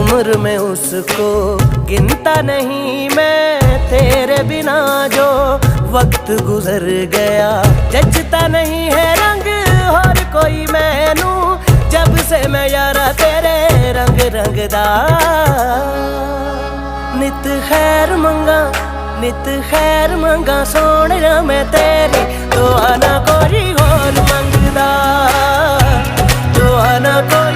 उम्र में उसको गिनता नहीं मैं, तेरे बिना जो वक्त गुजर गया। जचता नहीं है रंग और कोई मैनू, जब से मैं यारा तेरे रंग रंगदा। नित खैर मंगा सोने मैं तेरी, दुआ ना कोई होर मंगदा, दुआ ना कोई